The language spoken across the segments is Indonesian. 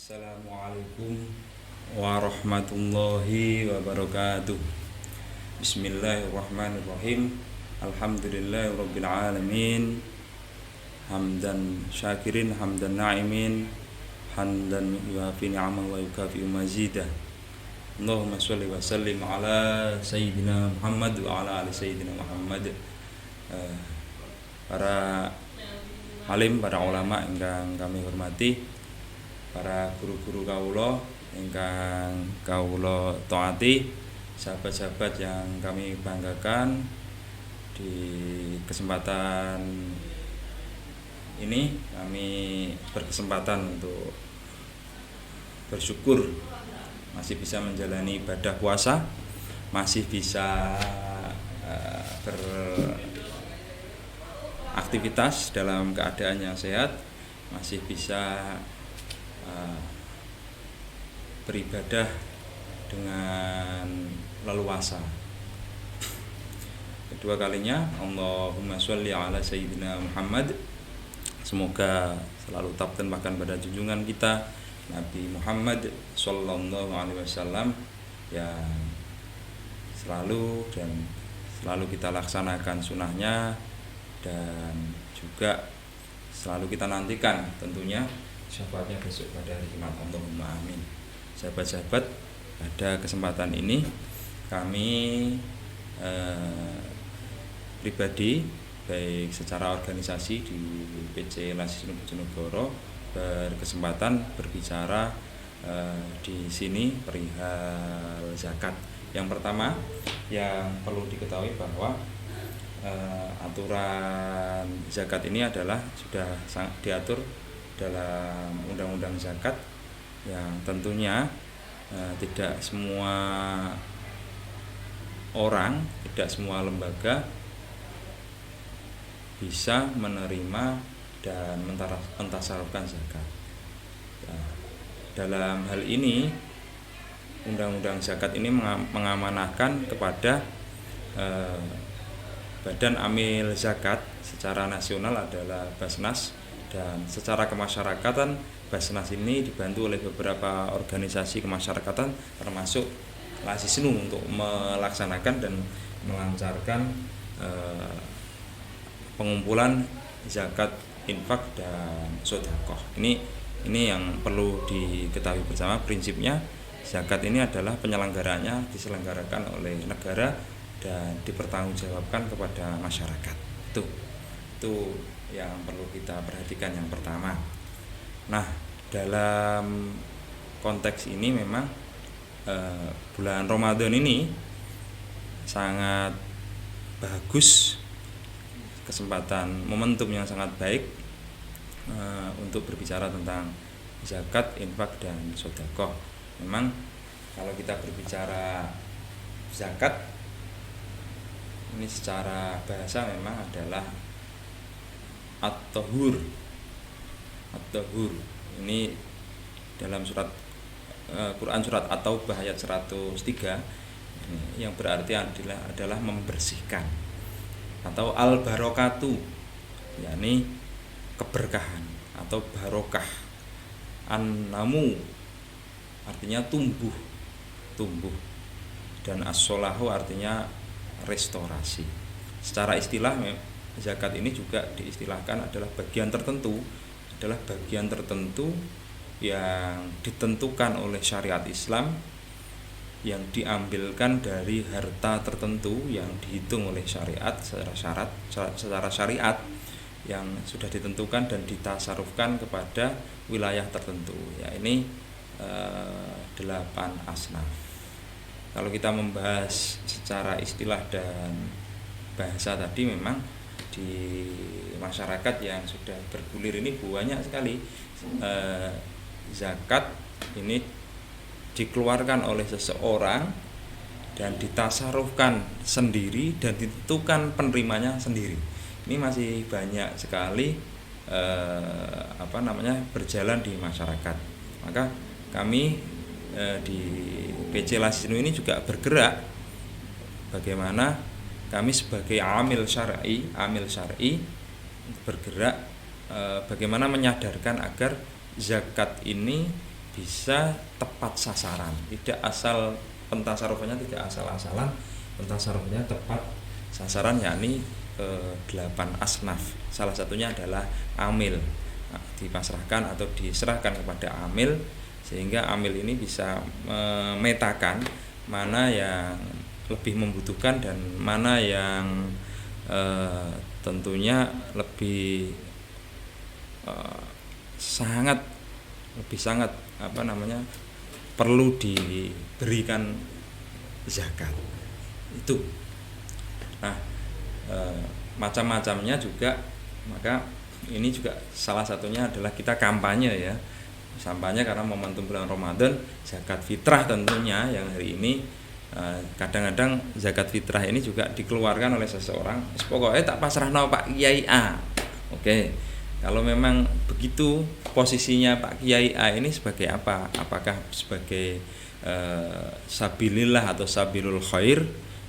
Assalamualaikum warahmatullahi wabarakatuh. Bismillahirrahmanirrahim. Alhamdulillahirabbil alamin. Hamdan syakirin, hamdan na'imin, hamdan yuafi ni'amahu wa yukafi mazidah. Allahumma sholli wa sallim ala sayyidina Muhammad wa ala ali sayyidina Muhammad. Para alim, para ulama ingkang kami hormati, para guru-guru kawula ingkang kawula taati, sahabat-sahabat yang kami banggakan, di kesempatan ini kami berkesempatan untuk bersyukur masih bisa menjalani ibadah puasa, masih bisa beraktivitas dalam keadaan yang sehat, masih bisa beribadah dengan leluasa. Kedua kalinya, Allahumma sholli ala sayyidina Muhammad. Semoga selalu tetap dan bahkan pada junjungan kita Nabi Muhammad sallallahu alaihi wasallam yang selalu kita laksanakan sunnahnya, dan juga selalu kita nantikan tentunya syafaatnya besok pada hari kiamat. Allahumma amin. Sahabat-sahabat, pada kesempatan ini kami pribadi, baik secara organisasi di PC Lasisnu Bojonegoro, berkesempatan berbicara di sini perihal zakat. Yang pertama yang perlu diketahui bahwa aturan zakat ini adalah sudah sangat diatur dalam undang-undang zakat, yang tentunya tidak semua orang, tidak semua lembaga bisa menerima dan mentasarufkan zakat. Dalam hal ini, undang-undang zakat ini mengamanahkan kepada Badan Amil Zakat secara nasional adalah Basnas, dan secara kemasyarakatan Basnas ini dibantu oleh beberapa organisasi kemasyarakatan termasuk Lasisnu untuk melaksanakan dan melancarkan pengumpulan zakat, infak, dan sedekah. Ini yang perlu diketahui bersama. Prinsipnya zakat ini adalah penyelenggaranya diselenggarakan oleh negara dan dipertanggungjawabkan kepada masyarakat. Itu yang perlu kita perhatikan yang pertama. Nah, dalam konteks ini memang bulan Ramadan ini sangat bagus, kesempatan, momentum yang sangat baik untuk berbicara tentang zakat, infak, dan sedekah. Memang kalau kita berbicara zakat ini secara bahasa memang adalah at-tahur. Ini dalam surat Quran surat At-Taubah ayat 103 yang berarti adalah membersihkan, atau al-barokatu, yakni keberkahan atau barokah. An-namu artinya tumbuh, dan as-solahu artinya restorasi. Secara istilah zakat ini juga diistilahkan adalah bagian tertentu yang ditentukan oleh syariat Islam, yang diambilkan dari harta tertentu yang dihitung oleh syariat secara syariat, yang sudah ditentukan dan ditasarufkan kepada wilayah tertentu. Ya, ini 8 asnaf. Kalau kita membahas secara istilah dan bahasa tadi, memang di masyarakat yang sudah bergulir ini banyak sekali zakat ini dikeluarkan oleh seseorang dan ditasarufkan sendiri dan ditentukan penerimanya sendiri. Ini masih banyak sekali berjalan di masyarakat. Maka kami di PC Lasisnu ini juga bergerak bagaimana kami sebagai amil syar'i bergerak bagaimana menyadarkan agar zakat ini bisa tepat sasaran, tidak asal pentasarufannya, tidak asal-asalan, pentasarufannya tepat sasaran, yakni 8 asnaf. Salah satunya adalah amil, dipasrahkan atau diserahkan kepada amil, sehingga amil ini bisa memetakan mana yang lebih membutuhkan dan mana yang tentunya lebih sangat perlu diberikan zakat itu. Nah, macam-macamnya juga, maka ini juga salah satunya adalah kita kampanye ya, kampanye karena momentum bulan Ramadan, zakat fitrah tentunya yang hari ini kadang-kadang zakat fitrah ini juga dikeluarkan oleh seseorang, pokoknya tak pasrahno Pak Kiai A. Oke, kalau memang begitu posisinya Pak Kiai A ini sebagai apa? Apakah sebagai sabilillah atau sabilul khair,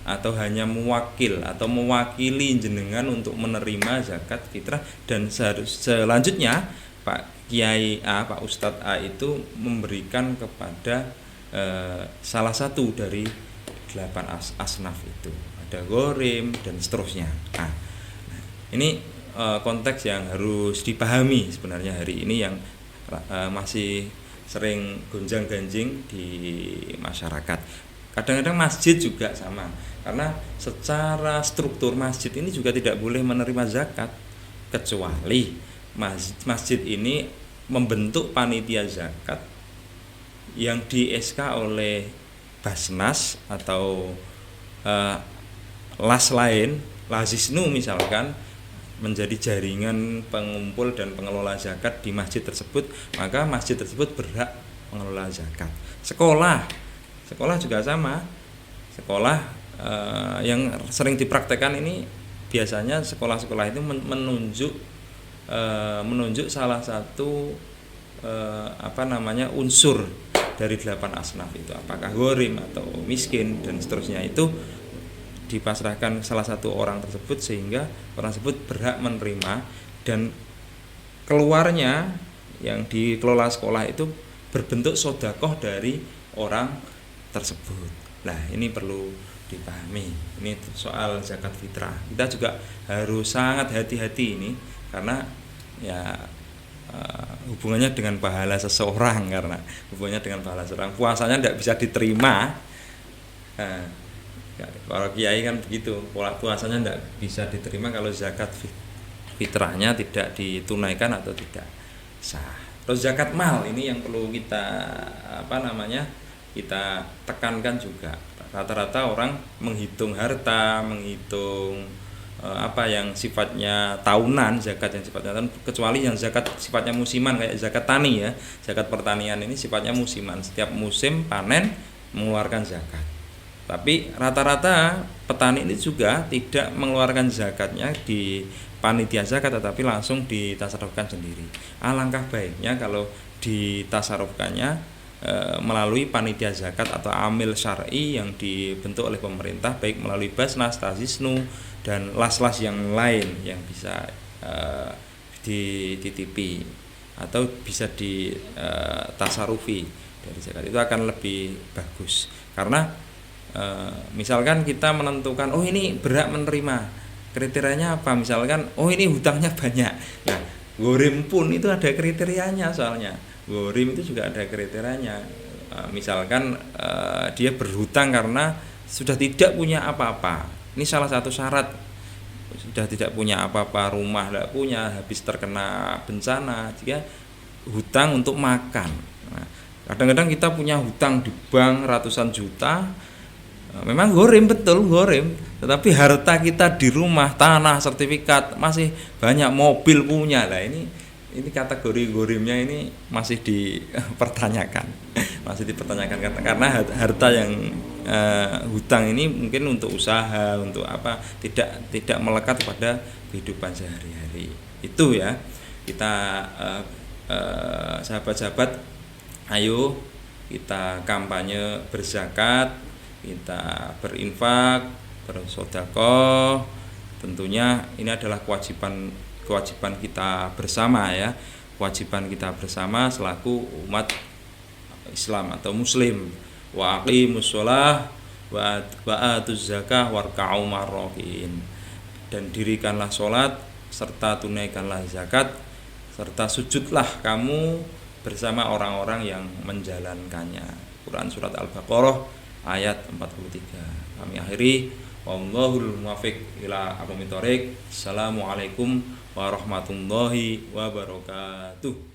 atau hanya mewakil atau mewakili jenengan untuk menerima zakat fitrah, dan selanjutnya Pak Kiai A, Pak Ustadz A itu memberikan kepada salah satu dari 8 asnaf itu, ada gorim dan seterusnya. Nah, ini konteks yang harus dipahami sebenarnya hari ini yang masih sering gonjang-ganjing di masyarakat. Kadang-kadang masjid juga sama, karena secara struktur masjid ini juga tidak boleh menerima zakat, kecuali masjid ini membentuk panitia zakat yang di SK oleh Basnas atau las lain, Lazisnu misalkan, menjadi jaringan pengumpul dan pengelola zakat di masjid tersebut, maka masjid tersebut berhak mengelola zakat. Sekolah juga sama. Sekolah yang sering dipraktekkan ini biasanya sekolah-sekolah itu menunjuk salah satu unsur dari 8 asnaf itu, apakah gorim atau miskin dan seterusnya, itu dipasrahkan salah satu orang tersebut, sehingga orang tersebut berhak menerima, dan keluarnya yang dikelola sekolah itu berbentuk sodakoh dari orang tersebut. Nah, ini perlu dipahami. Ini soal zakat fitrah. Kita juga harus sangat hati-hati ini, karena ya hubungannya dengan pahala seseorang, karena hubungannya dengan pahala seseorang, puasanya tidak bisa diterima. Para kiai kan begitu, puasanya tidak bisa diterima kalau zakat fitrahnya tidak ditunaikan atau tidak sah. Terus zakat mal ini yang perlu kita kita tekankan juga. Rata-rata orang menghitung harta, menghitung yang sifatnya tahunan, zakat yang sifatnya tahunan, kecuali yang zakat sifatnya musiman kayak zakat tani ya. Zakat pertanian ini sifatnya musiman, setiap musim panen mengeluarkan zakat. Tapi rata-rata petani ini juga tidak mengeluarkan zakatnya di panitia zakat, tetapi langsung ditasarufkan sendiri. Alangkah baiknya kalau ditasarufkannya melalui panitia zakat atau amil syar'i yang dibentuk oleh pemerintah, baik melalui Basnas, Lazisnu, dan las-las yang lain yang bisa dititipi atau bisa ditasarufi dari zakat. Itu akan lebih bagus, karena misalkan kita menentukan, oh ini berhak menerima, kriterianya apa? Misalkan, oh ini hutangnya banyak. Nah, gorim pun itu ada kriterianya, soalnya gorim itu juga ada kriterianya. Misalkan dia berhutang karena sudah tidak punya apa-apa. Ini salah satu syarat. Sudah tidak punya apa-apa, rumah tidak punya, habis terkena bencana, dia hutang untuk makan. Nah, kadang-kadang kita punya hutang di bank ratusan juta. Memang gorim, betul gorim, tetapi harta kita di rumah, tanah, sertifikat, masih banyak, mobil punya. Lah ini kategori gorimnya ini masih dipertanyakan. Masih dipertanyakan karena harta yang hutang ini mungkin untuk usaha, untuk apa, tidak melekat pada kehidupan sehari-hari. Itu ya. Kita sahabat-sahabat, ayo kita kampanye berzakat, kita berinfak, bersedekah. Tentunya ini adalah kewajiban kita bersama ya, kewajiban kita bersama selaku umat Islam atau Muslim. Wa aqimus shalah wa atuz zakah warka'u marrokin. Dan dirikanlah sholat serta tunaikanlah zakat serta sujudlah kamu bersama orang-orang yang menjalankannya. Quran surat Al-Baqarah ayat 43. Kami akhiri, wallahul muwaffiq ila aqwamit thoriq. Assalamualaikum warahmatullahi wabarakatuh.